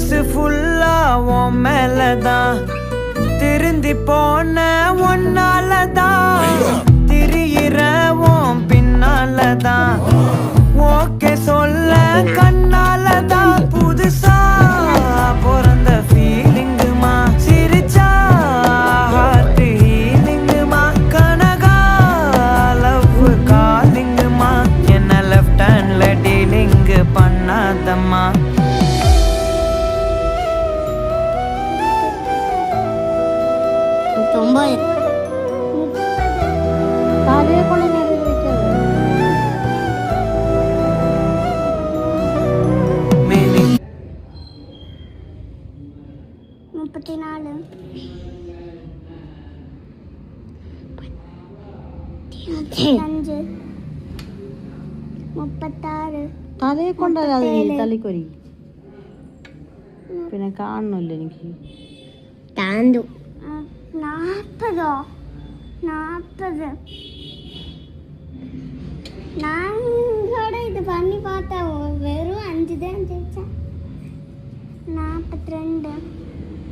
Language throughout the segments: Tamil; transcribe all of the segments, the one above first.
மனசு ஃபுல்லா உன் மேலதான் திருந்தி போன ஒன்னாலதான் திரியிற உன் பின்னாலதான் ஓகே சொல்ல கண்ணாலதான் புதுசா பிறந்த ஃபீலிங்குமா சிரிச்சா ஹார்ட் ஹீலிங்குமா கனகா லவ் காலிங்குமா என்ன லெஃப்ட் ஹேண்ட்ல டீலிங் பண்ணாதம்மா അതേ കൊണ്ടല്ലാതെ തലിക്കൊരി പിന്നെ കാണണല്ലോ എനിക്ക് താണ്ടു 40 நான் கூட இது பண்ணி பார்த்தேன் வெறும் 5 தான் ஜெயிச்சேன் 42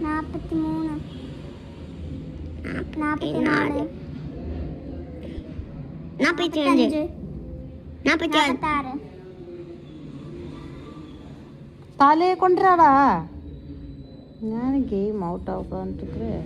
43 44 45 46 തലയെ കൊണ്ടുവരാടാ ഞാൻ ഗെയിം ഔട്ട് ആവുക 48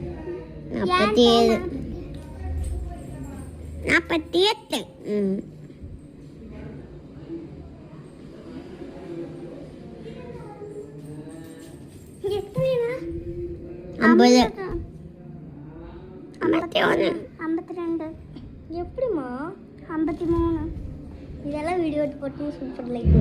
52 எப்படிமா 53 இதெல்லாம் வீடியோ போட்டு சூப்பர் லைக்